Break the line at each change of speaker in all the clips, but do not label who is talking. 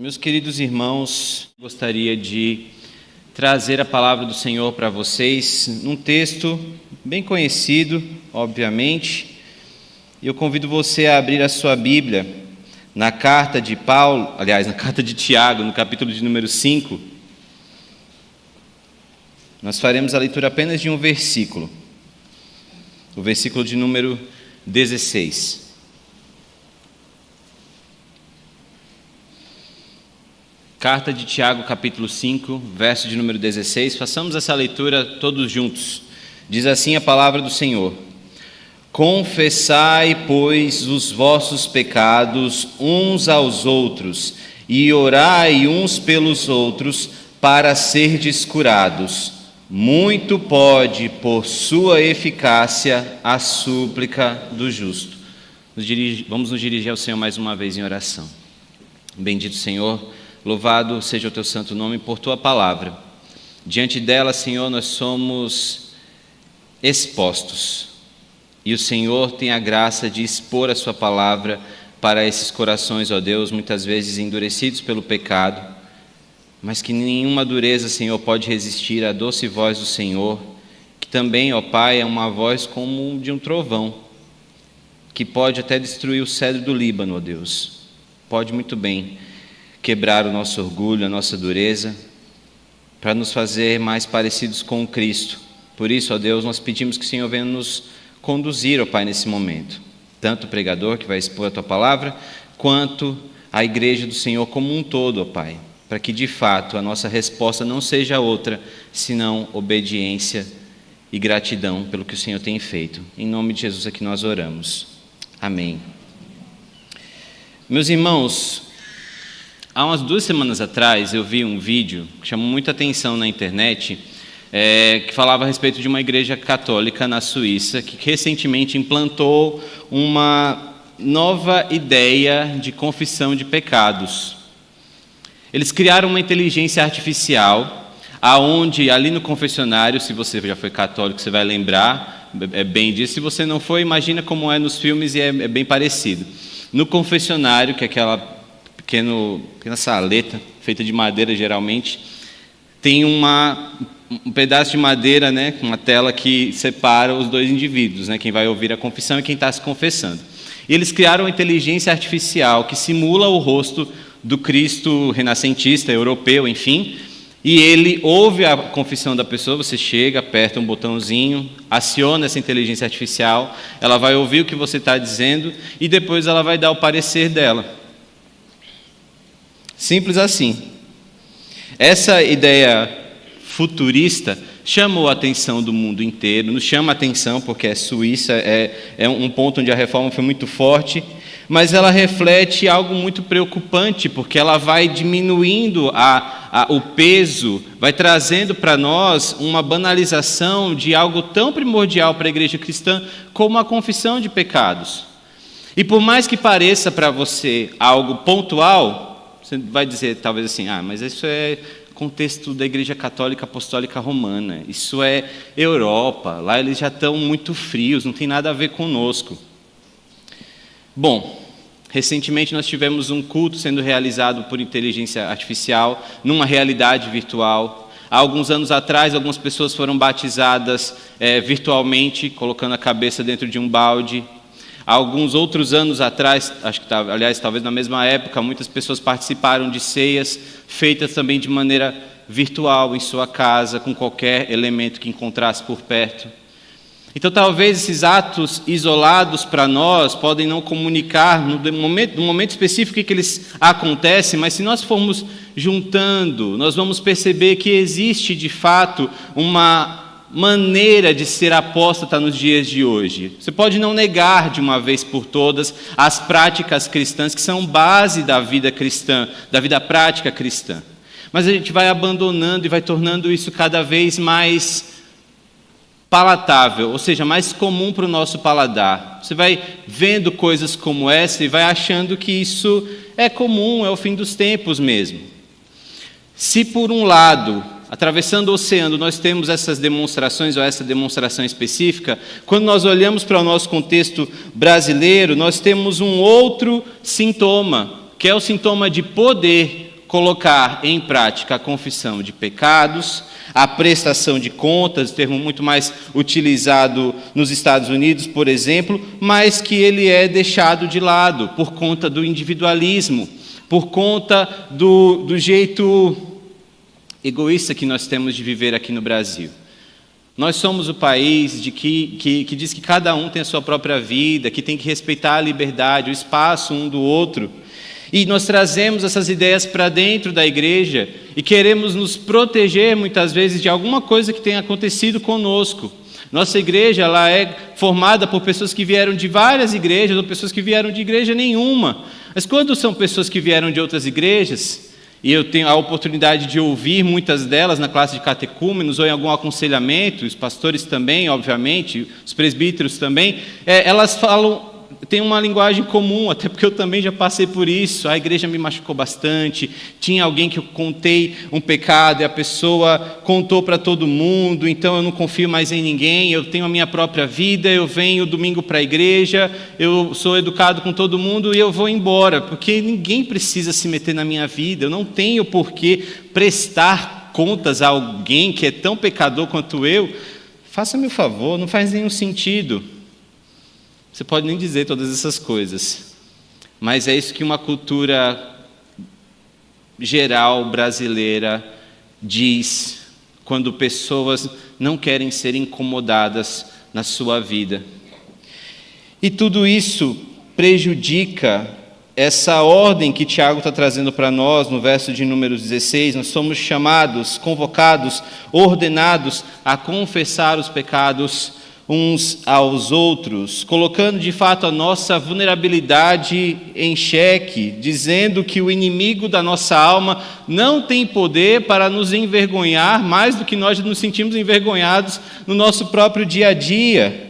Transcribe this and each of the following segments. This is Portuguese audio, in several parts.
Meus queridos irmãos, gostaria de trazer a palavra do Senhor para vocês num texto bem conhecido, obviamente. Eu convido você a abrir a sua Bíblia na carta de Paulo, na carta de Tiago, no capítulo de número 5. Nós faremos a leitura apenas de um versículo, o versículo de número 16. Carta de Tiago, capítulo 5, verso de número 16. Façamos essa leitura todos juntos. Diz assim a palavra do Senhor: Confessai, pois, os vossos pecados uns aos outros, e orai uns pelos outros, para serdes curados. Muito pode, por sua eficácia, a súplica do justo. Vamos nos dirigir ao Senhor mais uma vez em oração. Bendito Senhor, louvado seja o teu santo nome por tua palavra. Diante dela, Senhor, nós somos expostos. E o Senhor tem a graça de expor a sua palavra para esses corações, ó Deus, muitas vezes endurecidos pelo pecado, mas que nenhuma dureza, Senhor, pode resistir à doce voz do Senhor, que também, ó Pai, é uma voz como de um trovão, que pode até destruir o cedro do Líbano, ó Deus. Pode muito bem quebrar o nosso orgulho, a nossa dureza, para nos fazer mais parecidos com Cristo. Por isso, ó Deus, nós pedimos que o Senhor venha nos conduzir, ó Pai, nesse momento. Tanto o pregador que vai expor a Tua palavra, quanto a igreja do Senhor como um todo, ó Pai. Para que, de fato, a nossa resposta não seja outra, senão obediência e gratidão pelo que o Senhor tem feito. Em nome de Jesus é que nós oramos. Amém. Meus irmãos, há umas 2 semanas atrás eu vi um vídeo que chamou muita atenção na internet, que falava a respeito de uma igreja católica na Suíça que recentemente implantou uma nova ideia de confissão de pecados. Eles criaram uma inteligência artificial, aonde ali no confessionário, se você já foi católico, você vai lembrar bem disso. Se você não foi, imagina como é nos filmes e é bem parecido. No confessionário, que é aquela pequena saleta, feita de madeira geralmente, tem um pedaço de madeira, com uma tela que separa os dois indivíduos, quem vai ouvir a confissão e quem está se confessando. E eles criaram uma inteligência artificial que simula o rosto do Cristo renascentista, europeu, enfim, e ele ouve a confissão da pessoa. Você chega, aperta um botãozinho, aciona essa inteligência artificial, ela vai ouvir o que você está dizendo e depois ela vai dar o parecer dela. Simples assim. Essa ideia futurista chamou a atenção do mundo inteiro, nos chama a atenção porque a Suíça é um ponto onde a reforma foi muito forte, mas ela reflete algo muito preocupante, porque ela vai diminuindo o peso, vai trazendo para nós uma banalização de algo tão primordial para a igreja cristã como a confissão de pecados. E por mais que pareça para você algo pontual, você vai dizer talvez assim, mas isso é contexto da Igreja Católica Apostólica Romana, isso é Europa, lá eles já estão muito frios, não tem nada a ver conosco. Bom, recentemente nós tivemos um culto sendo realizado por inteligência artificial, numa realidade virtual. Há alguns anos atrás, algumas pessoas foram batizadas virtualmente, colocando a cabeça dentro de um balde. Há alguns outros anos atrás, talvez na mesma época, muitas pessoas participaram de ceias feitas também de maneira virtual, em sua casa, com qualquer elemento que encontrasse por perto. Então, talvez esses atos isolados para nós podem não comunicar no momento específico que eles acontecem, mas se nós formos juntando, nós vamos perceber que existe, de fato, uma maneira de ser apóstata nos dias de hoje. Você pode não negar de uma vez por todas as práticas cristãs, que são base da vida cristã, da vida prática cristã. Mas a gente vai abandonando e vai tornando isso cada vez mais palatável, ou seja, mais comum para o nosso paladar. Você vai vendo coisas como essa e vai achando que isso é comum, é o fim dos tempos mesmo. Se por um lado, atravessando o oceano, nós temos essas demonstrações, ou essa demonstração específica, quando nós olhamos para o nosso contexto brasileiro, nós temos um outro sintoma, que é o sintoma de poder colocar em prática a confissão de pecados, a prestação de contas, termo muito mais utilizado nos Estados Unidos, por exemplo, mas que ele é deixado de lado por conta do individualismo, por conta do jeito egoísta que nós temos de viver aqui no Brasil. Nós somos o país que diz que cada um tem a sua própria vida, que tem que respeitar a liberdade, o espaço um do outro. E nós trazemos essas ideias para dentro da igreja e queremos nos proteger muitas vezes de alguma coisa que tenha acontecido conosco. Nossa igreja ela é formada por pessoas que vieram de várias igrejas ou pessoas que vieram de igreja nenhuma. Mas quando são pessoas que vieram de outras igrejas, e eu tenho a oportunidade de ouvir muitas delas na classe de catecúmenos ou em algum aconselhamento, os pastores também, obviamente, os presbíteros também, elas falam, tem uma linguagem comum, até porque eu também já passei por isso. A igreja me machucou bastante, tinha alguém que eu contei um pecado e a pessoa contou para todo mundo, então eu não confio mais em ninguém, eu tenho a minha própria vida, eu venho domingo para a igreja, eu sou educado com todo mundo e eu vou embora, porque ninguém precisa se meter na minha vida, eu não tenho por que prestar contas a alguém que é tão pecador quanto eu. Faça-me o favor, não faz nenhum sentido. Você pode nem dizer todas essas coisas, mas é isso que uma cultura geral brasileira diz quando pessoas não querem ser incomodadas na sua vida. E tudo isso prejudica essa ordem que Tiago está trazendo para nós no verso de número 16. Nós somos chamados, convocados, ordenados a confessar os pecados uns aos outros, colocando de fato a nossa vulnerabilidade em xeque, dizendo que o inimigo da nossa alma não tem poder para nos envergonhar mais do que nós nos sentimos envergonhados no nosso próprio dia a dia.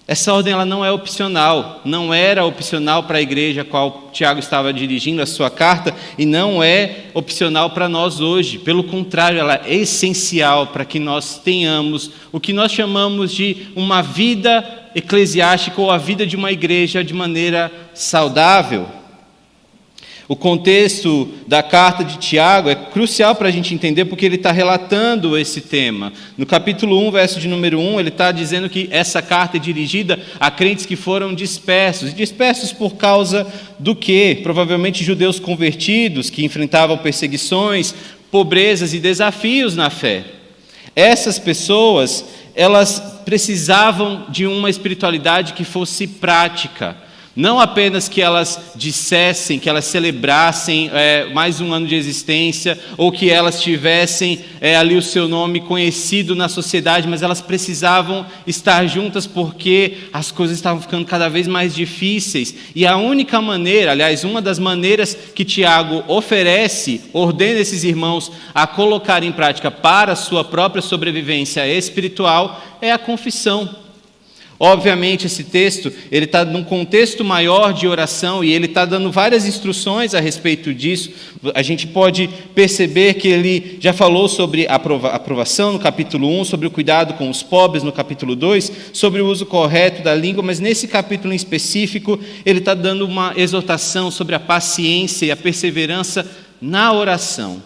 Essa ordem ela não é opcional, não era opcional para a igreja a qual Tiago estava dirigindo a sua carta e não é opcional para nós hoje. Pelo contrário, ela é essencial para que nós tenhamos o que nós chamamos de uma vida eclesiástica ou a vida de uma igreja de maneira saudável. O contexto da carta de Tiago é crucial para a gente entender porque ele está relatando esse tema. No capítulo 1, verso de número 1, ele está dizendo que essa carta é dirigida a crentes que foram dispersos. Dispersos por causa do quê? Provavelmente judeus convertidos que enfrentavam perseguições, pobrezas e desafios na fé. Essas pessoas, elas precisavam de uma espiritualidade que fosse prática. Não apenas que elas dissessem, que elas celebrassem mais um ano de existência, ou que elas tivessem ali o seu nome conhecido na sociedade, mas elas precisavam estar juntas porque as coisas estavam ficando cada vez mais difíceis. E a única maneira, aliás, uma das maneiras que Tiago oferece, ordena esses irmãos a colocar em prática para a sua própria sobrevivência espiritual, é a confissão. Obviamente esse texto ele está num contexto maior de oração e ele está dando várias instruções a respeito disso. A gente pode perceber que ele já falou sobre a aprovação no capítulo 1, sobre o cuidado com os pobres no capítulo 2, sobre o uso correto da língua, mas nesse capítulo em específico ele está dando uma exortação sobre a paciência e a perseverança na oração.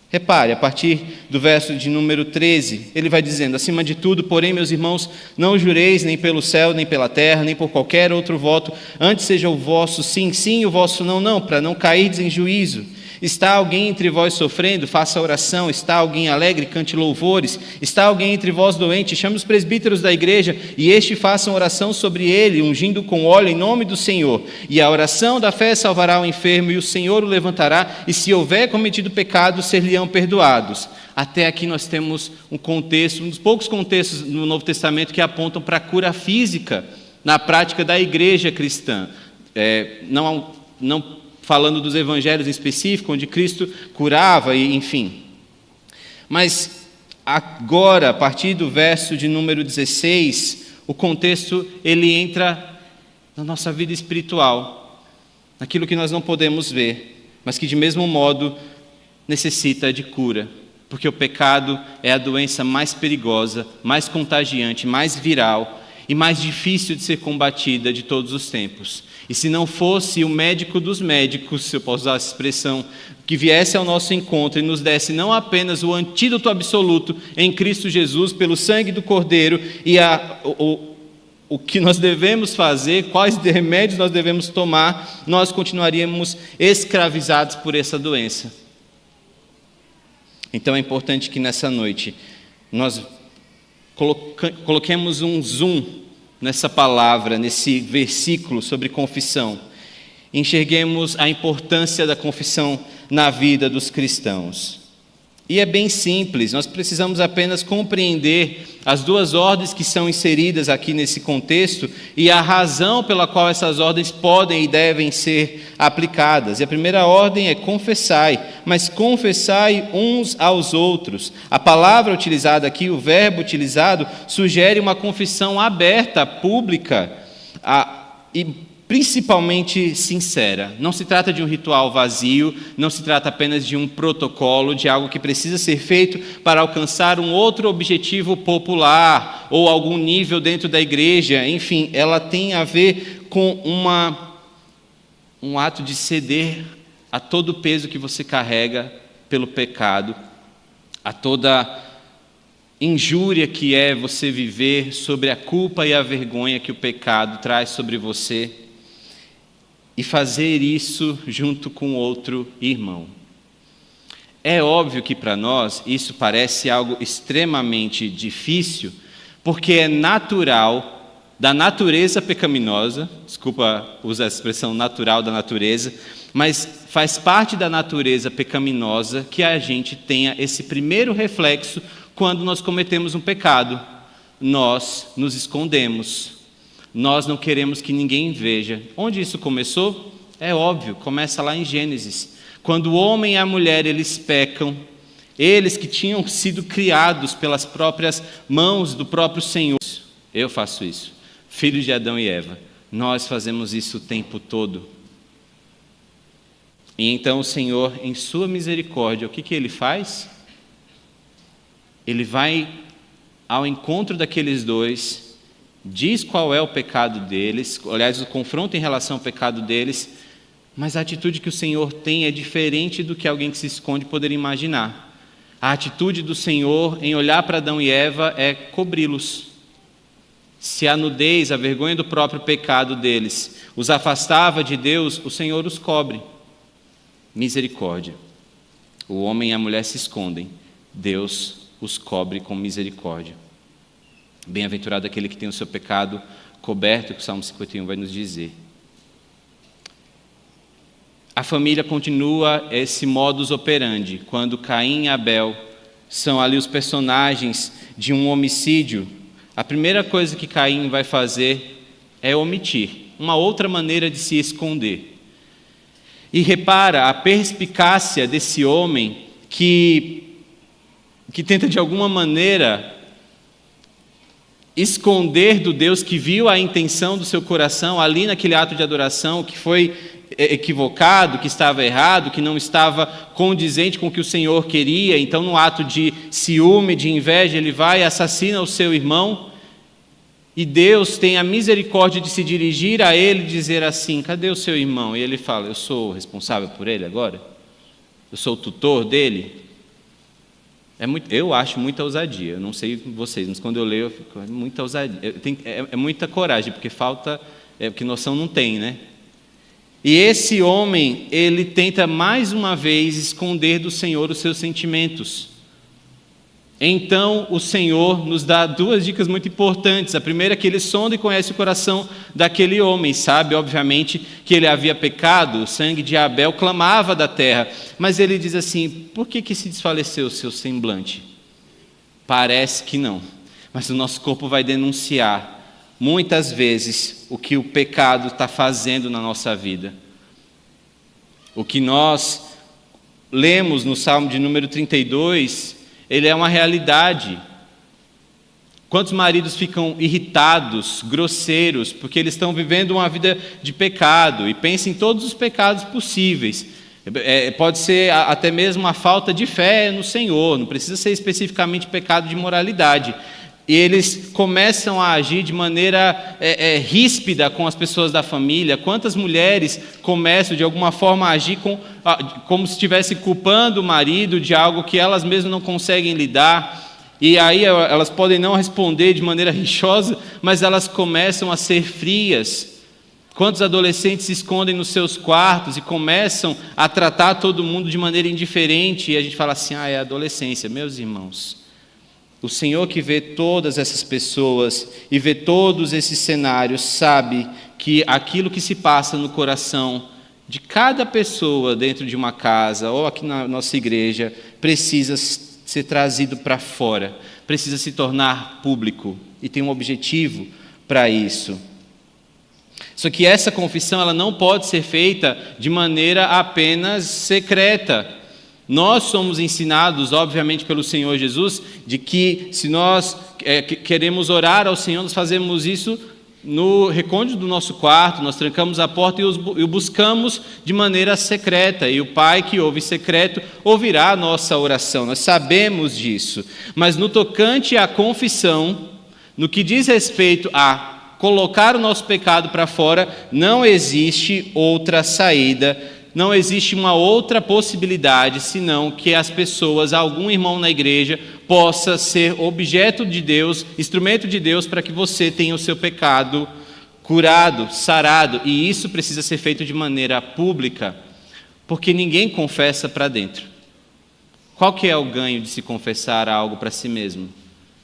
Repare, a partir do verso de número 13, ele vai dizendo: acima de tudo, porém, meus irmãos, não jureis nem pelo céu, nem pela terra, nem por qualquer outro voto, antes seja o vosso sim, sim, e o vosso não, não, para não cairdes em juízo. Está alguém entre vós sofrendo? Faça oração. Está alguém alegre? Cante louvores. Está alguém entre vós doente? Chame os presbíteros da igreja e estes façam oração sobre ele, ungindo com óleo em nome do Senhor. E a oração da fé salvará o enfermo e o Senhor o levantará, e se houver cometido pecado, ser-lhe-ão perdoados. Até aqui nós temos um contexto, um dos poucos contextos no Novo Testamento que apontam para a cura física na prática da igreja cristã. Não falando dos evangelhos em específico, onde Cristo curava, e enfim. Mas agora, a partir do verso de número 16, o contexto ele entra na nossa vida espiritual, naquilo que nós não podemos ver, mas que de mesmo modo necessita de cura, porque o pecado é a doença mais perigosa, mais contagiante, mais viral e mais difícil de ser combatida de todos os tempos. E se não fosse o médico dos médicos, se eu posso usar essa expressão que viesse ao nosso encontro e nos desse não apenas o antídoto absoluto em Cristo Jesus, pelo sangue do Cordeiro, e o que nós devemos fazer, quais remédios nós devemos tomar, nós continuaríamos escravizados por essa doença. Então é importante que nessa noite nós coloquemos um zoom nessa palavra, nesse versículo sobre confissão. Enxerguemos a importância da confissão na vida dos cristãos. E é bem simples, nós precisamos apenas compreender as duas ordens que são inseridas aqui nesse contexto e a razão pela qual essas ordens podem e devem ser aplicadas. E a primeira ordem é confessai, mas confessai uns aos outros. A palavra utilizada aqui, o verbo utilizado, sugere uma confissão aberta, pública e principalmente sincera. Não se trata de um ritual vazio, não se trata apenas de um protocolo, de algo que precisa ser feito para alcançar um outro objetivo popular ou algum nível dentro da igreja. Enfim, ela tem a ver com um ato de ceder a todo o peso que você carrega pelo pecado, a toda injúria que é você viver sobre a culpa e a vergonha que o pecado traz sobre você, e fazer isso junto com outro irmão. É óbvio que para nós isso parece algo extremamente difícil, porque é natural, da natureza pecaminosa, desculpa usar essa expressão natural da natureza, mas faz parte da natureza pecaminosa que a gente tenha esse primeiro reflexo quando nós cometemos um pecado. Nós nos escondemos. Nós não queremos que ninguém veja. Onde isso começou? É óbvio, começa lá em Gênesis. Quando o homem e a mulher, eles pecam, eles que tinham sido criados pelas próprias mãos do próprio Senhor. Eu faço isso. Filhos de Adão e Eva. Nós fazemos isso o tempo todo. E então o Senhor, em sua misericórdia, o que Ele faz? Ele vai ao encontro daqueles dois, diz qual é o pecado deles, aliás, o confronto em relação ao pecado deles, mas a atitude que o Senhor tem é diferente do que alguém que se esconde poderia imaginar. A atitude do Senhor em olhar para Adão e Eva é cobri-los. Se a nudez, a vergonha do próprio pecado deles os afastava de Deus, o Senhor os cobre. Misericórdia. O homem e a mulher se escondem, Deus os cobre com misericórdia. Bem-aventurado aquele que tem o seu pecado coberto, que o Salmo 51 vai nos dizer. A família continua esse modus operandi. Quando Caim e Abel são ali os personagens de um homicídio, a primeira coisa que Caim vai fazer é omitir, uma outra maneira de se esconder. E repara a perspicácia desse homem que tenta de alguma maneira esconder do Deus que viu a intenção do seu coração ali naquele ato de adoração, que foi equivocado, que estava errado, que não estava condizente com o que o Senhor queria. Então, no ato de ciúme, de inveja, ele vai e assassina o seu irmão, e Deus tem a misericórdia de se dirigir a ele e dizer assim: cadê o seu irmão? E ele fala: eu sou responsável por ele agora? Eu sou o tutor dele? Eu acho muita ousadia. Eu não sei vocês, mas quando eu leio, eu fico, é muita ousadia. É muita coragem, porque falta, porque noção não tem, né? E esse homem, ele tenta mais uma vez esconder do Senhor os seus sentimentos. Então o Senhor nos dá duas dicas muito importantes. A primeira é que ele sonda e conhece o coração daquele homem, sabe obviamente que ele havia pecado, o sangue de Abel clamava da terra, mas ele diz assim: por que se desfaleceu o seu semblante? Parece que não, mas o nosso corpo vai denunciar muitas vezes o que o pecado está fazendo na nossa vida. O que nós lemos no Salmo de número 32, ele é uma realidade. Quantos maridos ficam irritados, grosseiros, porque eles estão vivendo uma vida de pecado, e pensam em todos os pecados possíveis. Pode ser até mesmo a falta de fé no Senhor, não precisa ser especificamente pecado de moralidade.
e eles começam a agir de maneira ríspida com as pessoas da família. Quantas mulheres começam de alguma forma a agir como se estivesse culpando o marido de algo que elas mesmas não conseguem lidar, e aí elas podem não responder de maneira rixosa, mas elas começam a ser frias. Quantos adolescentes se escondem nos seus quartos e começam a tratar todo mundo de maneira indiferente, e a gente fala assim, é a adolescência. Meus irmãos, o Senhor que vê todas essas pessoas e vê todos esses cenários, sabe que aquilo que se passa no coração de cada pessoa dentro de uma casa ou aqui na nossa igreja precisa ser trazido para fora, precisa se tornar público, e tem um objetivo para isso. Só que essa confissão ela não pode ser feita de maneira apenas secreta. Nós somos ensinados, obviamente, pelo Senhor Jesus, de que se nós queremos orar ao Senhor, nós fazemos isso no recôndito do nosso quarto, nós trancamos a porta e o buscamos de maneira secreta, e o Pai que ouve secreto ouvirá a nossa oração. Nós sabemos disso, mas no tocante à confissão, no que diz respeito a colocar o nosso pecado para fora, não existe outra saída. Não existe uma outra possibilidade, senão que as pessoas, algum irmão na igreja, possa ser objeto de Deus, instrumento de Deus, para que você tenha o seu pecado curado, sarado. E isso precisa ser feito de maneira pública, porque ninguém confessa para dentro. Qual que é o ganho de se confessar algo para si mesmo?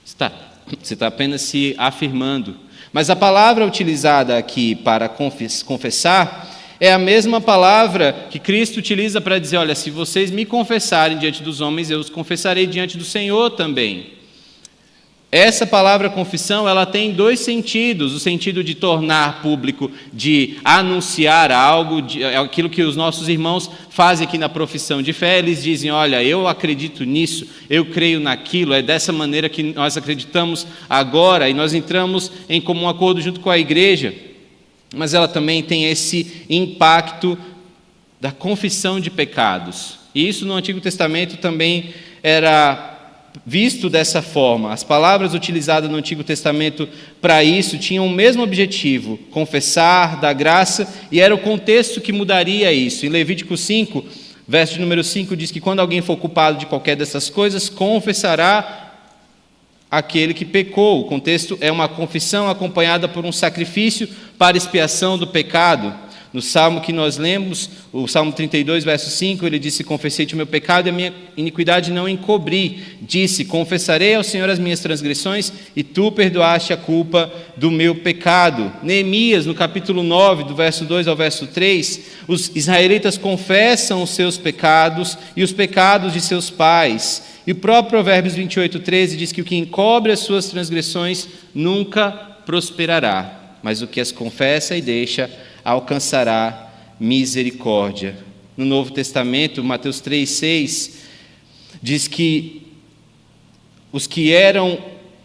Você está apenas se afirmando. Mas a palavra utilizada aqui para confessar é a mesma palavra que Cristo utiliza para dizer, olha, se vocês me confessarem diante dos homens, eu os confessarei diante do Senhor também. Essa palavra confissão, ela tem dois sentidos: o sentido de tornar público, de anunciar algo, aquilo que os nossos irmãos fazem aqui na profissão de fé. Eles dizem, olha, eu acredito nisso, eu creio naquilo, é dessa maneira que nós acreditamos agora, e nós entramos em comum acordo junto com a igreja. Mas ela também tem esse impacto da confissão de pecados. E isso no Antigo Testamento também era visto dessa forma. As palavras utilizadas no Antigo Testamento para isso tinham o mesmo objetivo: confessar, dar graça, e era o contexto que mudaria isso. Em Levítico 5, verso de número 5, diz que quando alguém for culpado de qualquer dessas coisas, confessará aquele que pecou. O contexto é uma confissão acompanhada por um sacrifício para expiação do pecado. No Salmo que nós lemos, o Salmo 32, verso 5, ele disse, confessei-te o meu pecado e a minha iniquidade não encobri. Disse, confessarei ao Senhor as minhas transgressões e tu perdoaste a culpa do meu pecado. Neemias, no capítulo 9, do verso 2 ao verso 3, os israelitas confessam os seus pecados e os pecados de seus pais. E o próprio Provérbios 28, 13 diz que o que encobre as suas transgressões nunca prosperará, mas o que as confessa e deixa alcançará misericórdia. No Novo Testamento, Mateus 3, 6, diz que os que eram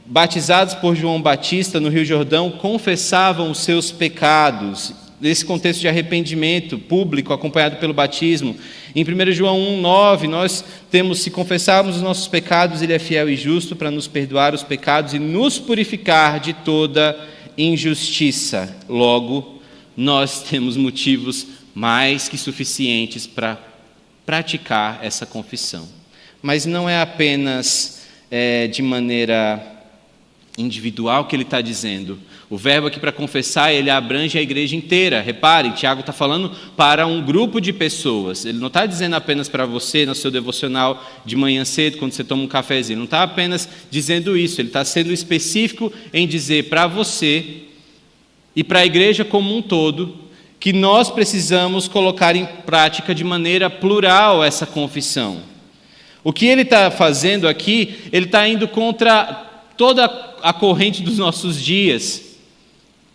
batizados por João Batista no Rio Jordão confessavam os seus pecados, nesse contexto de arrependimento público, acompanhado pelo batismo. Em 1 João 1, 9, nós temos, se confessarmos os nossos pecados, Ele é fiel e justo para nos perdoar os pecados e nos purificar de toda injustiça. Logo, nós temos motivos mais que suficientes para praticar essa confissão. Mas não é apenas de maneira individual que ele está dizendo. O verbo aqui para confessar, ele abrange a igreja inteira. Reparem, Tiago está falando para um grupo de pessoas. Ele não está dizendo apenas para você, no seu devocional de manhã cedo, quando você toma um cafezinho. Não está apenas dizendo isso. Ele está sendo específico em dizer para você e para a igreja como um todo que nós precisamos colocar em prática de maneira plural essa confissão. O que ele está fazendo aqui, ele está indo contra toda a corrente dos nossos dias.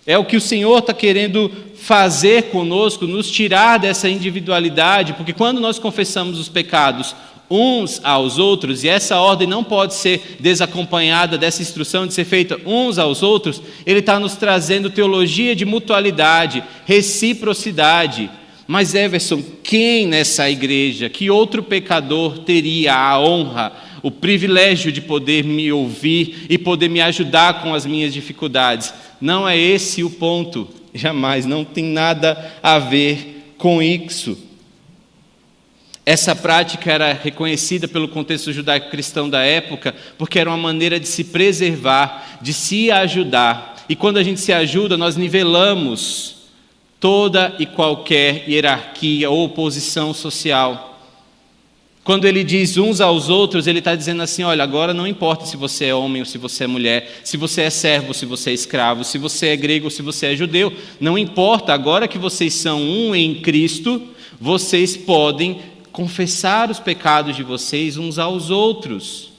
É o que o Senhor está querendo fazer conosco, nos tirar dessa individualidade, porque quando nós confessamos os pecados uns aos outros, e essa ordem não pode ser desacompanhada dessa instrução de ser feita uns aos outros, ele está nos trazendo teologia de mutualidade, reciprocidade. Mas Everson, quem nessa igreja, que outro pecador teria a honra o privilégio de poder me ouvir e poder me ajudar com as minhas dificuldades. Não é esse o ponto, jamais, não tem nada a ver com isso. Essa prática era reconhecida pelo contexto judaico-cristão da época, porque era uma maneira de se preservar, de se ajudar. E quando a gente se ajuda, nós nivelamos toda e qualquer hierarquia ou posição social. Quando ele diz uns aos outros, ele está dizendo assim, olha, agora não importa se você é homem ou se você é mulher, se você é servo ou se você é escravo, se você é grego ou se você é judeu, não importa, agora que vocês são um em Cristo, vocês podem confessar os pecados de vocês uns aos outros.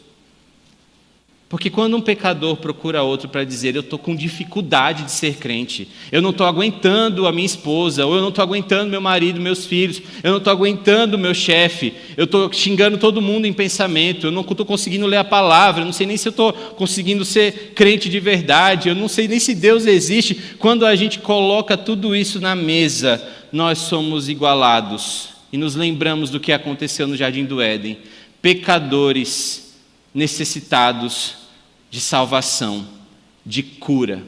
Porque quando um pecador procura outro para dizer, eu estou com dificuldade de ser crente, eu não estou aguentando a minha esposa, ou eu não estou aguentando meu marido, meus filhos, eu não estou aguentando o meu chefe, eu estou xingando todo mundo em pensamento, eu não estou conseguindo ler a palavra, eu não sei nem se eu estou conseguindo ser crente de verdade, eu não sei nem se Deus existe. Quando a gente coloca tudo isso na mesa, nós somos igualados e nos lembramos do que aconteceu no Jardim do Éden. Pecadores necessitados de salvação, de cura,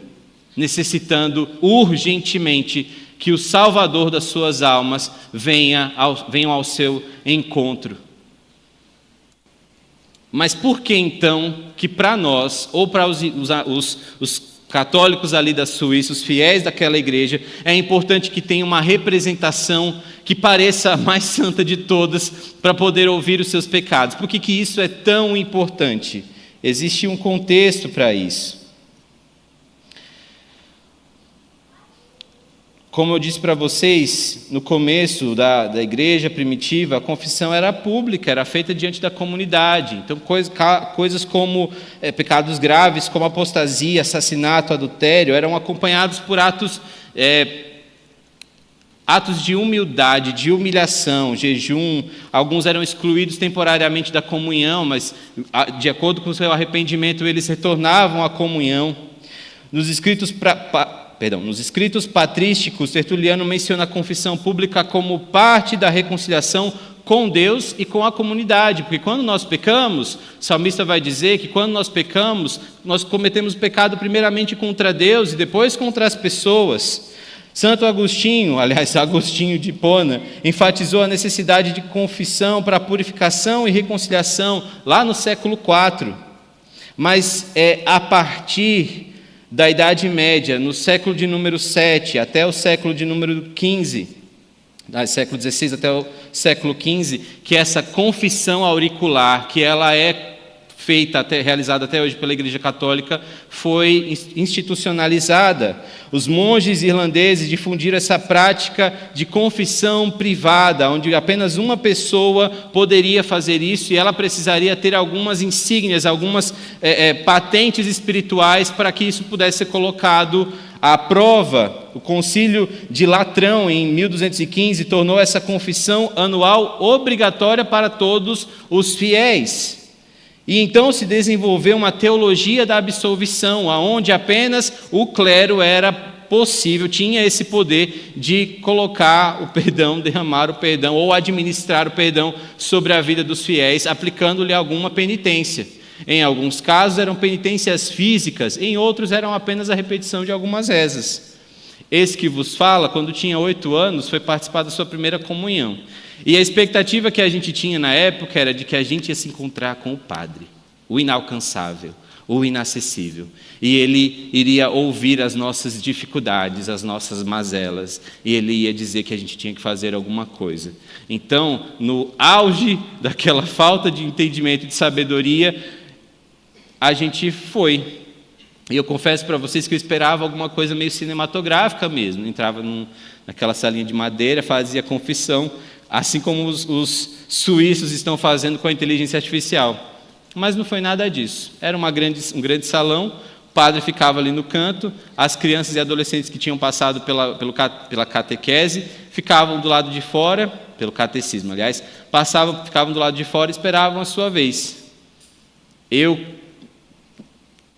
necessitando urgentemente que o Salvador das suas almas venham ao seu encontro. Mas por que então que para nós, ou para os católicos ali da Suíça, os fiéis daquela igreja, é importante que tenha uma representação que pareça a mais santa de todas para poder ouvir os seus pecados? Por que isso é tão importante? Existe um contexto para isso. Como eu disse para vocês, no começo da igreja primitiva, a confissão era pública, era feita diante da comunidade. Então, coisas como pecados graves, como apostasia, assassinato, adultério, eram acompanhados por atos de humildade, de humilhação, jejum. Alguns eram excluídos temporariamente da comunhão, mas de acordo com o seu arrependimento eles retornavam à comunhão. Nos escritos patrísticos, Tertuliano menciona a confissão pública como parte da reconciliação com Deus e com a comunidade, porque quando nós pecamos, o salmista vai dizer que quando nós pecamos, nós cometemos pecado primeiramente contra Deus e depois contra as pessoas. Santo Agostinho, Agostinho de Hipona, enfatizou a necessidade de confissão para purificação e reconciliação lá no século IV. Mas a partir da Idade Média, no século de número 7 até o século de número 15, século XVI até o século XV, que essa confissão auricular, que ela é realizada até hoje pela Igreja Católica, foi institucionalizada. Os monges irlandeses difundiram essa prática de confissão privada, onde apenas uma pessoa poderia fazer isso e ela precisaria ter algumas insígnias, algumas patentes espirituais para que isso pudesse ser colocado à prova. O Concílio de Latrão, em 1215, tornou essa confissão anual obrigatória para todos os fiéis. E então se desenvolveu uma teologia da absolvição, onde apenas o clero tinha esse poder de colocar o perdão, derramar o perdão ou administrar o perdão sobre a vida dos fiéis, aplicando-lhe alguma penitência. Em alguns casos eram penitências físicas, em outros eram apenas a repetição de algumas rezas. Esse que vos fala, quando tinha 8 anos, foi participar da sua primeira comunhão. E a expectativa que a gente tinha na época era de que a gente ia se encontrar com o padre, o inalcançável, o inacessível. E ele iria ouvir as nossas dificuldades, as nossas mazelas, e ele ia dizer que a gente tinha que fazer alguma coisa. Então, no auge daquela falta de entendimento e de sabedoria, a gente foi. E eu confesso para vocês que eu esperava alguma coisa meio cinematográfica mesmo. Entrava naquela salinha de madeira, fazia confissão, assim como os suíços estão fazendo com a inteligência artificial. Mas não foi nada disso. Era um grande salão, o padre ficava ali no canto, as crianças e adolescentes que tinham passado pela catequese ficavam do lado de fora, pelo catecismo, aliás, ficavam do lado de fora e esperavam a sua vez. Eu,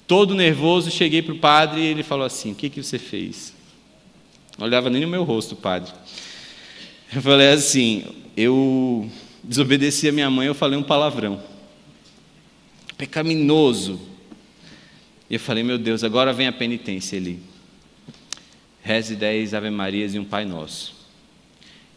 todo nervoso, cheguei para o padre e ele falou assim: o que você fez? Não olhava nem no meu rosto, padre. Eu falei assim: eu desobedeci a minha mãe, eu falei um palavrão. pecaminoso. E eu falei, meu Deus, agora vem a penitência, Eli. Reze 10 Ave Marias e um Pai Nosso.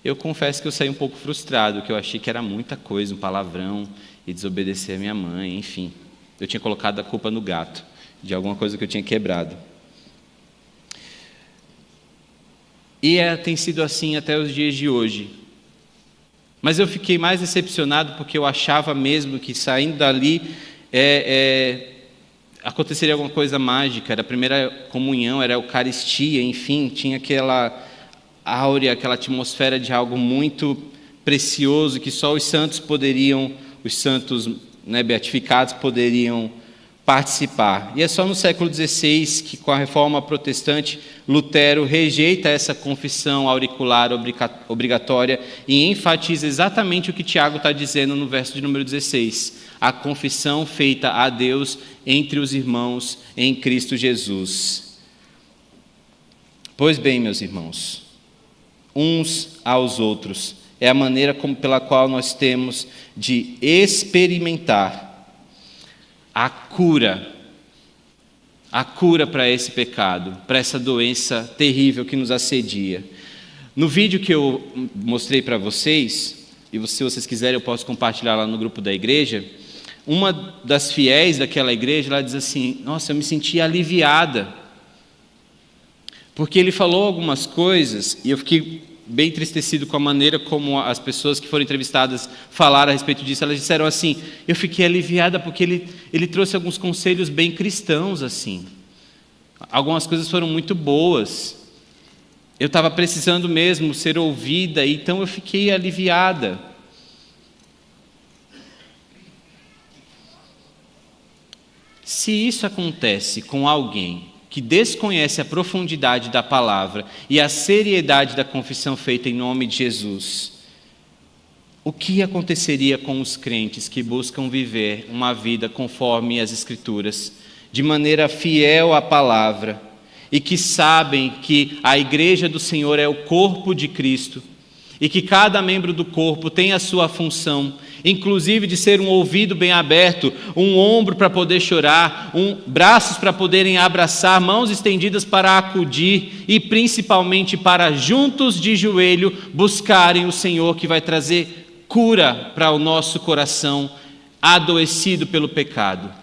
Eu confesso que eu saí um pouco frustrado, que eu achei que era muita coisa, um palavrão, e desobedecer a minha mãe, enfim. Eu tinha colocado a culpa no gato, de alguma coisa que eu tinha quebrado. E tem sido assim até os dias de hoje. Mas eu fiquei mais decepcionado porque eu achava mesmo que saindo dali aconteceria alguma coisa mágica. Era a primeira comunhão, era a Eucaristia, enfim, tinha aquela áurea, aquela atmosfera de algo muito precioso que só os santos beatificados poderiam participar. E é só no século XVI que, com a reforma protestante, Lutero rejeita essa confissão auricular obrigatória e enfatiza exatamente o que Tiago está dizendo no verso de número 16, a confissão feita a Deus entre os irmãos em Cristo Jesus. Pois bem, meus irmãos, uns aos outros é a maneira pela qual nós temos de experimentar a cura para esse pecado, para essa doença terrível que nos assedia. No vídeo que eu mostrei para vocês, e se vocês quiserem eu posso compartilhar lá no grupo da igreja, uma das fiéis daquela igreja, ela diz assim, nossa, eu me senti aliviada, porque ele falou algumas coisas, e eu fiquei bem entristecido com a maneira como as pessoas que foram entrevistadas falaram a respeito disso. Elas disseram assim, eu fiquei aliviada porque ele trouxe alguns conselhos bem cristãos, assim. Algumas coisas foram muito boas. Eu estava precisando mesmo ser ouvida, então eu fiquei aliviada. Se isso acontece com alguém que desconhece a profundidade da palavra e a seriedade da confissão feita em nome de Jesus, o que aconteceria com os crentes que buscam viver uma vida conforme as Escrituras, de maneira fiel à palavra, e que sabem que a igreja do Senhor é o corpo de Cristo, e que cada membro do corpo tem a sua função, inclusive de ser um ouvido bem aberto, um ombro para poder chorar, braços para poderem abraçar, mãos estendidas para acudir e principalmente para juntos de joelho buscarem o Senhor, que vai trazer cura para o nosso coração adoecido pelo pecado.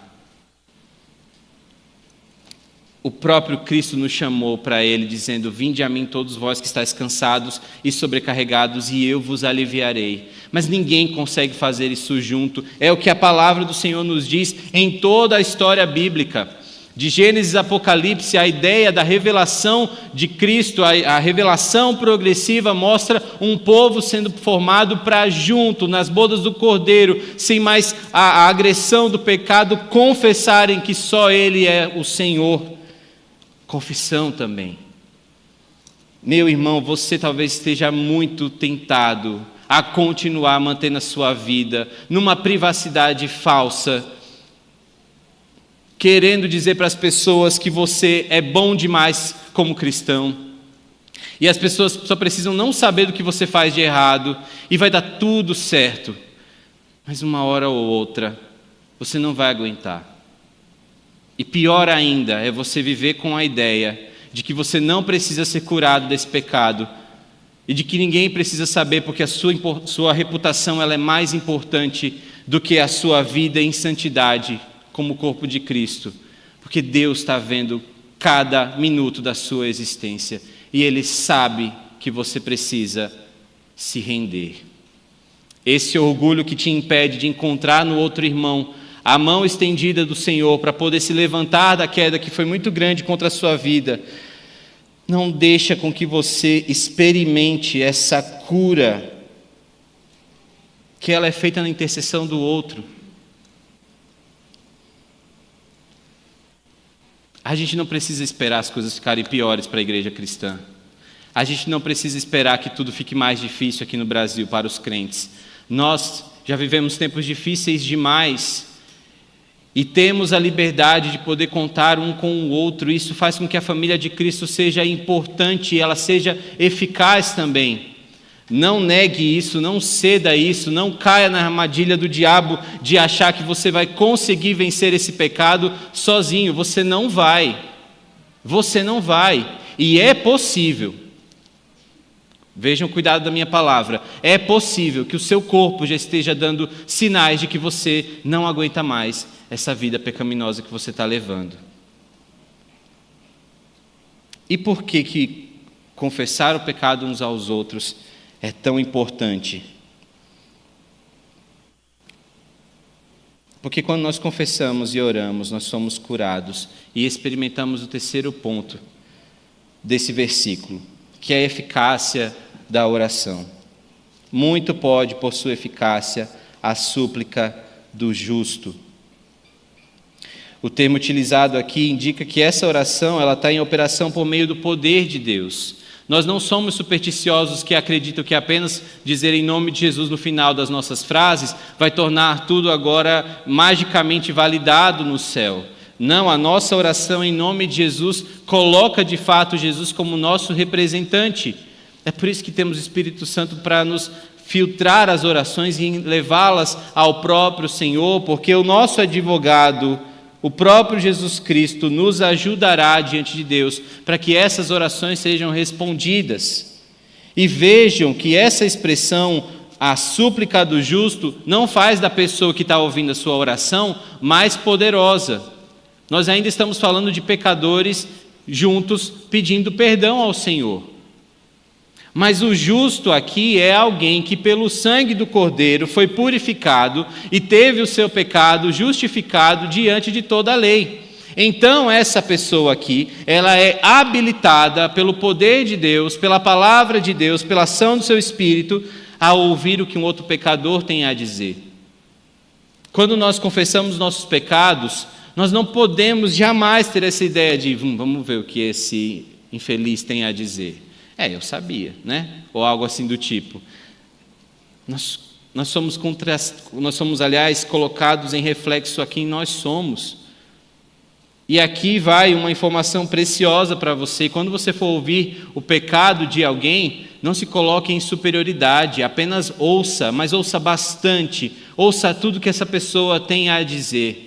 O próprio Cristo nos chamou para Ele, dizendo, vinde a mim todos vós que estáis cansados e sobrecarregados, e eu vos aliviarei. Mas ninguém consegue fazer isso junto. É o que a palavra do Senhor nos diz em toda a história bíblica. De Gênesis a Apocalipse, a ideia da revelação de Cristo, a revelação progressiva mostra um povo sendo formado para junto, nas bodas do Cordeiro, sem mais a agressão do pecado, confessarem que só Ele é o Senhor. Confissão também. Meu irmão, você talvez esteja muito tentado a continuar mantendo a sua vida numa privacidade falsa, querendo dizer para as pessoas que você é bom demais como cristão, e as pessoas só precisam não saber do que você faz de errado, e vai dar tudo certo, mas uma hora ou outra você não vai aguentar. E pior ainda é você viver com a ideia de que você não precisa ser curado desse pecado e de que ninguém precisa saber, porque a sua reputação ela é mais importante do que a sua vida em santidade como corpo de Cristo, porque Deus está vendo cada minuto da sua existência e Ele sabe que você precisa se render. Esse orgulho que te impede de encontrar no outro irmão a mão estendida do Senhor para poder se levantar da queda que foi muito grande contra a sua vida, não deixa com que você experimente essa cura, que ela é feita na intercessão do outro. A gente não precisa esperar as coisas ficarem piores para a igreja cristã. A gente não precisa esperar que tudo fique mais difícil aqui no Brasil para os crentes. Nós já vivemos tempos difíceis demais e temos a liberdade de poder contar um com o outro. Isso faz com que a família de Cristo seja importante e ela seja eficaz também. Não negue isso, não ceda a isso, não caia na armadilha do diabo de achar que você vai conseguir vencer esse pecado sozinho. Você não vai. Você não vai. E é possível. Vejam o cuidado da minha palavra. É possível que o seu corpo já esteja dando sinais de que você não aguenta mais essa vida pecaminosa que você está levando. E por que confessar o pecado uns aos outros é tão importante? Porque quando nós confessamos e oramos, nós somos curados e experimentamos o terceiro ponto desse versículo, que é a eficácia da oração. Muito pode, por sua eficácia, a súplica do justo. O termo utilizado aqui indica que essa oração ela está em operação por meio do poder de Deus. Nós não somos supersticiosos que acreditam que apenas dizer em nome de Jesus no final das nossas frases vai tornar tudo agora magicamente validado no céu. Não, a nossa oração em nome de Jesus coloca de fato Jesus como nosso representante. É por isso que temos o Espírito Santo para nos filtrar as orações e levá-las ao próprio Senhor, porque o nosso advogado, o próprio Jesus Cristo, nos ajudará diante de Deus para que essas orações sejam respondidas. E vejam que essa expressão, a súplica do justo, não faz da pessoa que está ouvindo a sua oração mais poderosa. Nós ainda estamos falando de pecadores juntos pedindo perdão ao Senhor. Mas o justo aqui é alguém que pelo sangue do Cordeiro foi purificado e teve o seu pecado justificado diante de toda a lei. Então essa pessoa aqui, ela é habilitada pelo poder de Deus, pela palavra de Deus, pela ação do seu Espírito, a ouvir o que um outro pecador tem a dizer. Quando nós confessamos nossos pecados, nós não podemos jamais ter essa ideia de vamos ver o que esse infeliz tem a dizer. Eu sabia, né? Ou algo assim do tipo. Nós somos, aliás, colocados em reflexo a quem nós somos. E aqui vai uma informação preciosa para você. Quando você for ouvir o pecado de alguém, não se coloque em superioridade, apenas ouça, mas ouça bastante. Ouça tudo que essa pessoa tem a dizer.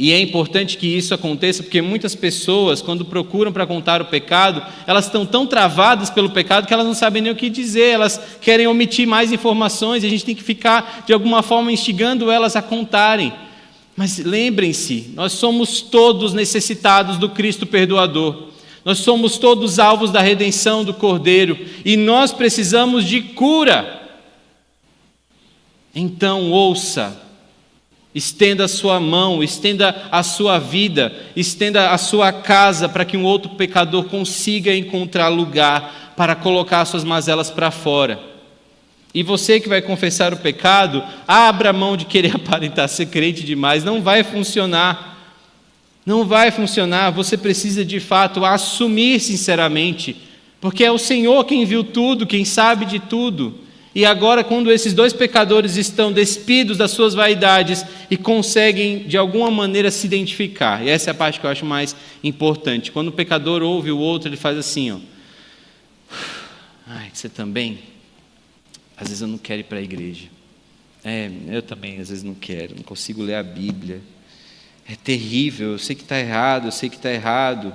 E é importante que isso aconteça, porque muitas pessoas, quando procuram para contar o pecado, elas estão tão travadas pelo pecado que elas não sabem nem o que dizer, elas querem omitir mais informações, e a gente tem que ficar, de alguma forma, instigando elas a contarem. Mas lembrem-se, nós somos todos necessitados do Cristo perdoador, nós somos todos alvos da redenção do Cordeiro, e nós precisamos de cura. Então ouça, estenda a sua mão, estenda a sua vida, estenda a sua casa para que um outro pecador consiga encontrar lugar para colocar suas mazelas para fora. E você que vai confessar o pecado, abra mão de querer aparentar ser crente demais, não vai funcionar. Não vai funcionar, você precisa de fato assumir sinceramente, porque é o Senhor quem viu tudo, quem sabe de tudo. E agora, quando esses dois pecadores estão despidos das suas vaidades e conseguem, de alguma maneira, se identificar, e essa é a parte que eu acho mais importante, quando o pecador ouve o outro, ele faz assim, você também? Às vezes eu não quero ir para a igreja. Eu também, às vezes não quero, não consigo ler a Bíblia. É terrível, eu sei que está errado,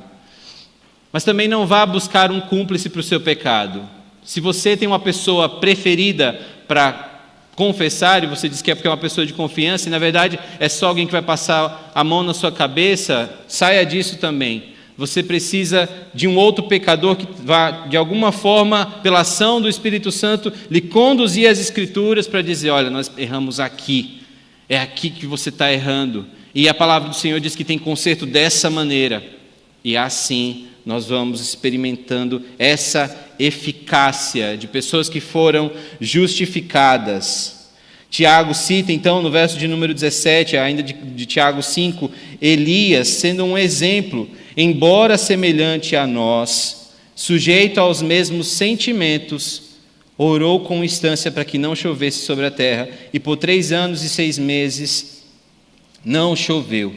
Mas também não vá buscar um cúmplice para o seu pecado. Se você tem uma pessoa preferida para confessar, e você diz que é porque é uma pessoa de confiança, e na verdade é só alguém que vai passar a mão na sua cabeça, saia disso também. Você precisa de um outro pecador que vá, de alguma forma, pela ação do Espírito Santo, lhe conduzir às Escrituras para dizer, olha, nós erramos aqui, é aqui que você está errando. E a palavra do Senhor diz que tem conserto dessa maneira. E assim nós vamos experimentando essa eficácia de pessoas que foram justificadas. Tiago cita então no verso de número 17, ainda de Tiago 5, Elias sendo um exemplo, embora semelhante a nós, sujeito aos mesmos sentimentos, orou com instância para que não chovesse sobre a terra, e por 3 anos e 6 meses não choveu.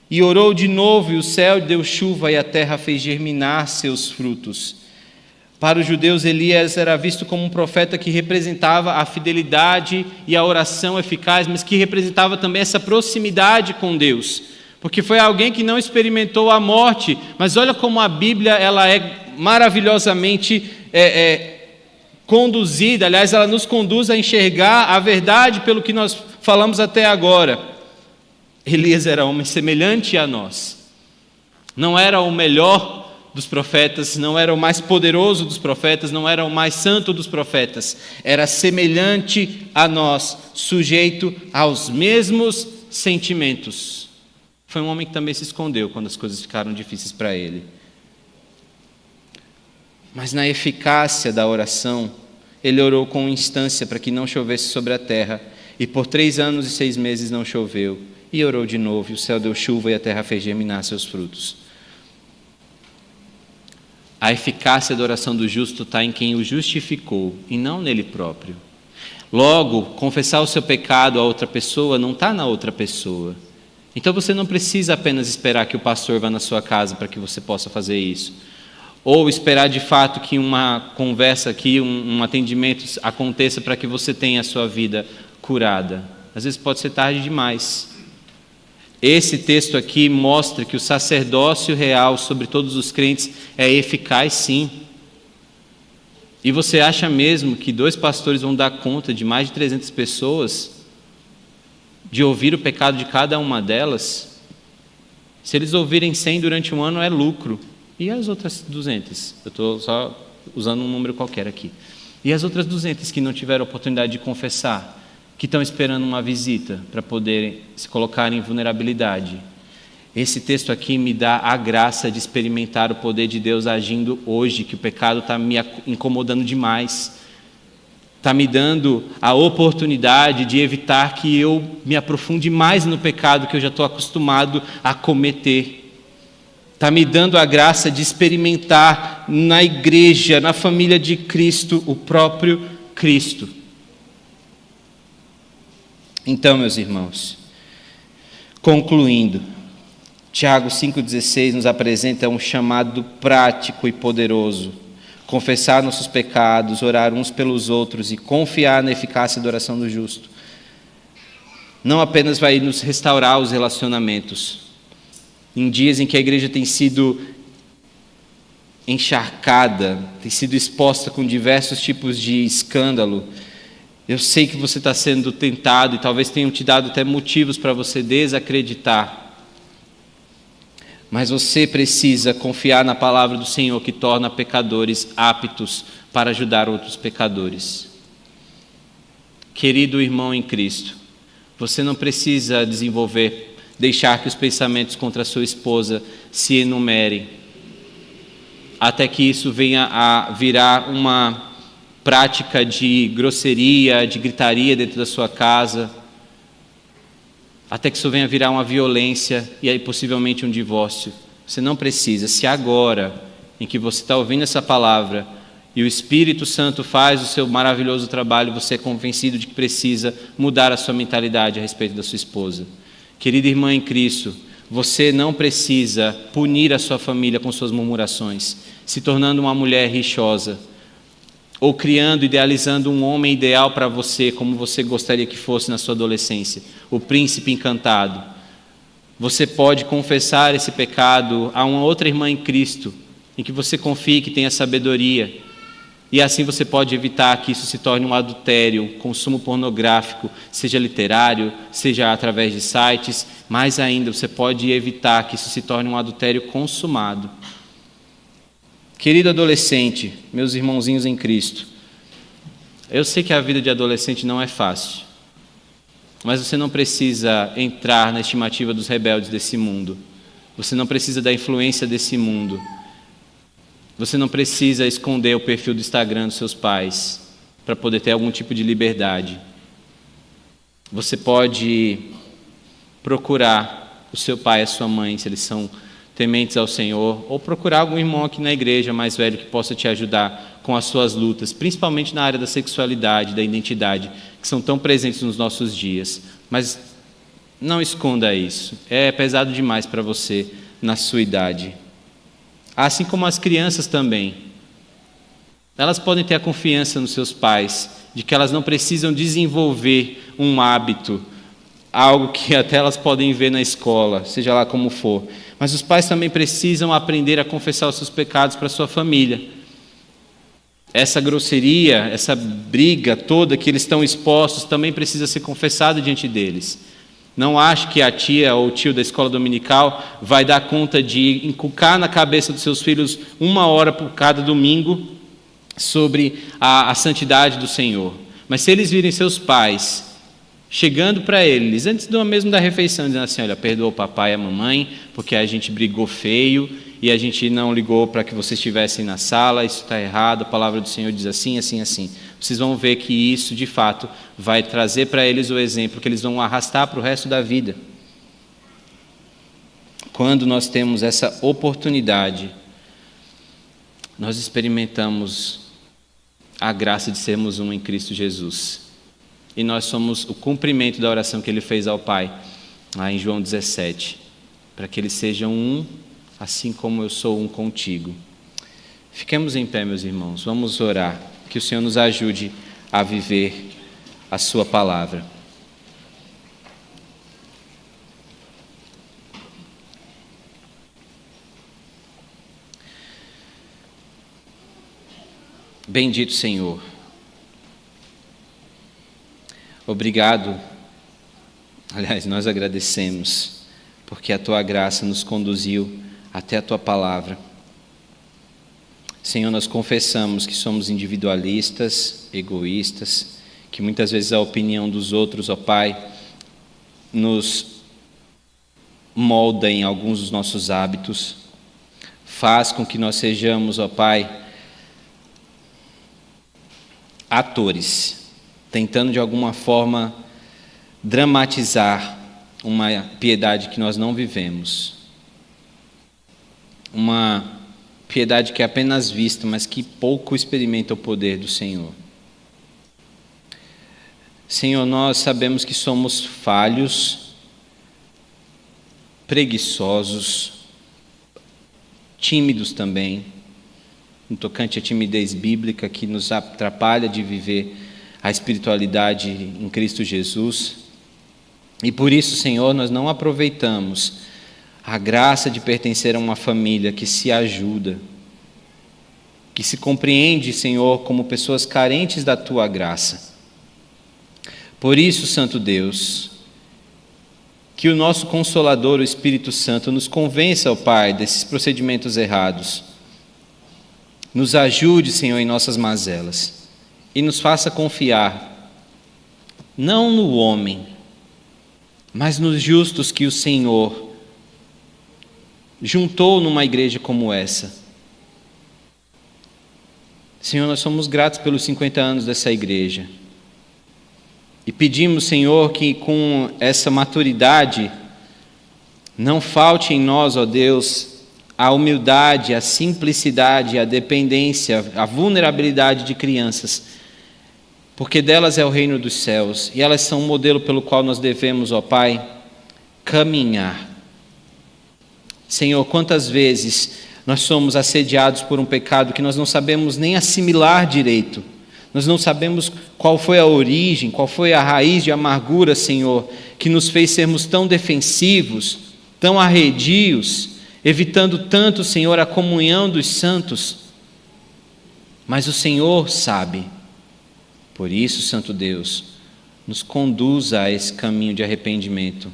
E orou de novo, e o céu deu chuva, e a terra fez germinar seus frutos. Para os judeus, Elias era visto como um profeta que representava a fidelidade e a oração eficaz, mas que representava também essa proximidade com Deus, porque foi alguém que não experimentou a morte. Mas olha como a Bíblia ela é maravilhosamente conduzida, aliás, ela nos conduz a enxergar a verdade pelo que nós falamos até agora. Elias era homem semelhante a nós, não era o melhor dos profetas, não era o mais poderoso dos profetas, não era o mais santo dos profetas, era semelhante a nós, sujeito aos mesmos sentimentos. Foi um homem que também se escondeu quando as coisas ficaram difíceis para ele. Mas na eficácia da oração, ele orou com instância para que não chovesse sobre a terra, e por 3 anos e 6 meses não choveu, e orou de novo, e o céu deu chuva e a terra fez germinar seus frutos. A eficácia da oração do justo está em quem o justificou e não nele próprio. Logo, confessar o seu pecado a outra pessoa não está na outra pessoa. Então você não precisa apenas esperar que o pastor vá na sua casa para que você possa fazer isso. Ou esperar de fato que uma conversa aqui, um atendimento aconteça para que você tenha a sua vida curada. Às vezes pode ser tarde demais. Esse texto aqui mostra que o sacerdócio real sobre todos os crentes é eficaz, sim. E você acha mesmo que 2 pastores vão dar conta de mais de 300 pessoas, de ouvir o pecado de cada uma delas? Se eles ouvirem 100 durante um ano, é lucro. E as outras 200? Eu estou só usando um número qualquer aqui. E as outras 200 que não tiveram oportunidade de confessar, que estão esperando uma visita para poderem se colocar em vulnerabilidade? Esse texto aqui me dá a graça de experimentar o poder de Deus agindo hoje, que o pecado está me incomodando demais. Está me dando a oportunidade de evitar que eu me aprofunde mais no pecado que eu já estou acostumado a cometer. Está me dando a graça de experimentar na igreja, na família de Cristo, o próprio Cristo. Então, meus irmãos, concluindo, Tiago 5,16 nos apresenta um chamado prático e poderoso: confessar nossos pecados, orar uns pelos outros e confiar na eficácia da oração do justo. Não apenas vai nos restaurar os relacionamentos. Em dias em que a igreja tem sido encharcada, tem sido exposta com diversos tipos de escândalo, eu sei que você está sendo tentado e talvez tenham te dado até motivos para você desacreditar. Mas você precisa confiar na palavra do Senhor, que torna pecadores aptos para ajudar outros pecadores. Querido irmão em Cristo, você não precisa deixar que os pensamentos contra a sua esposa se enumerem, até que isso venha a virar uma prática de grosseria, de gritaria dentro da sua casa, até que isso venha a virar uma violência e aí possivelmente um divórcio. Você não precisa. Se agora, em que você está ouvindo essa palavra e o Espírito Santo faz o seu maravilhoso trabalho, você é convencido de que precisa mudar a sua mentalidade a respeito da sua esposa. Querida irmã em Cristo, você não precisa punir a sua família com suas murmurações, se tornando uma mulher rixosa, ou criando, idealizando um homem ideal para você, como você gostaria que fosse na sua adolescência, o príncipe encantado. Você pode confessar esse pecado a uma outra irmã em Cristo, em que você confie que tenha sabedoria, e assim você pode evitar que isso se torne um adultério, um consumo pornográfico, seja literário, seja através de sites. Mais ainda, você pode evitar que isso se torne um adultério consumado. Querido adolescente, meus irmãozinhos em Cristo, eu sei que a vida de adolescente não é fácil, mas você não precisa entrar na estimativa dos rebeldes desse mundo, você não precisa da influência desse mundo, você não precisa esconder o perfil do Instagram dos seus pais para poder ter algum tipo de liberdade. Você pode procurar o seu pai e a sua mãe, se eles são tementes ao Senhor, ou procurar algum irmão aqui na igreja mais velho que possa te ajudar com as suas lutas, principalmente na área da sexualidade, da identidade, que são tão presentes nos nossos dias. Mas não esconda isso, é pesado demais para você na sua idade. Assim como as crianças também. Elas podem ter a confiança nos seus pais, de que elas não precisam desenvolver um hábito, algo que até elas podem ver na escola, seja lá como for. Mas os pais também precisam aprender a confessar os seus pecados para a sua família. Essa grosseria, essa briga toda que eles estão expostos também precisa ser confessada diante deles. Não acho que a tia ou o tio da escola dominical vai dar conta de inculcar na cabeça dos seus filhos 1 hora por cada domingo sobre a santidade do Senhor. Mas se eles virem seus pais chegando para eles, antes mesmo da refeição, dizendo assim: olha, perdoa o papai e a mamãe, porque a gente brigou feio e a gente não ligou para que vocês estivessem na sala, isso está errado, a palavra do Senhor diz assim, assim, assim. Vocês vão ver que isso, de fato, vai trazer para eles o exemplo que eles vão arrastar para o resto da vida. Quando nós temos essa oportunidade, nós experimentamos a graça de sermos um em Cristo Jesus. E nós somos o cumprimento da oração que ele fez ao Pai, lá em João 17, para que eles sejam um, assim como eu sou um contigo. Fiquemos em pé, meus irmãos, vamos orar, que o Senhor nos ajude a viver a sua palavra. Bendito Senhor, obrigado, aliás, nós agradecemos, porque a Tua graça nos conduziu até a Tua palavra. Senhor, nós confessamos que somos individualistas, egoístas, que muitas vezes a opinião dos outros, ó Pai, nos molda em alguns dos nossos hábitos, faz com que nós sejamos, ó Pai, atores, tentando de alguma forma dramatizar uma piedade que nós não vivemos, uma piedade que é apenas vista, mas que pouco experimenta o poder do Senhor. Senhor, nós sabemos que somos falhos, preguiçosos, tímidos também, no tocante à timidez bíblica que nos atrapalha de viver a espiritualidade em Cristo Jesus. E por isso, Senhor, nós não aproveitamos a graça de pertencer a uma família que se ajuda, que se compreende, Senhor, como pessoas carentes da Tua graça. Por isso, Santo Deus, que o nosso Consolador, o Espírito Santo, nos convença, ó Pai, desses procedimentos errados. Nos ajude, Senhor, em nossas mazelas e nos faça confiar, não no homem, mas nos justos que o Senhor juntou numa igreja como essa. Senhor, nós somos gratos pelos 50 anos dessa igreja e pedimos, Senhor, que com essa maturidade não falte em nós, ó Deus, a humildade, a simplicidade, a dependência, a vulnerabilidade de crianças, porque delas é o reino dos céus, e elas são um modelo pelo qual nós devemos, ó Pai, caminhar. Senhor, quantas vezes nós somos assediados por um pecado que nós não sabemos nem assimilar direito, nós não sabemos qual foi a origem, qual foi a raiz de amargura, Senhor, que nos fez sermos tão defensivos, tão arredios, evitando tanto, Senhor, a comunhão dos santos. Mas o Senhor sabe. Por isso, Santo Deus, nos conduza a esse caminho de arrependimento.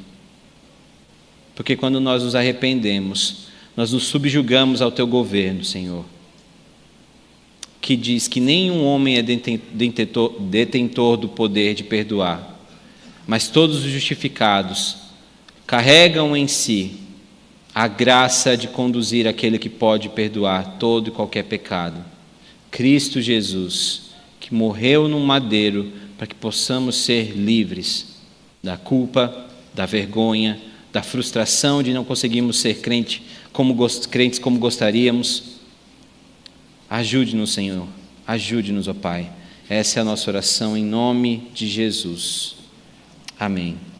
Porque quando nós nos arrependemos, nós nos subjugamos ao Teu governo, Senhor, que diz que nenhum homem é detentor do poder de perdoar, mas todos os justificados carregam em si a graça de conduzir aquele que pode perdoar todo e qualquer pecado. Cristo Jesus, que morreu no madeiro para que possamos ser livres da culpa, da vergonha, da frustração de não conseguirmos ser crentes como gostaríamos. Ajude-nos, Senhor, ajude-nos, ó Pai. Essa é a nossa oração em nome de Jesus. Amém.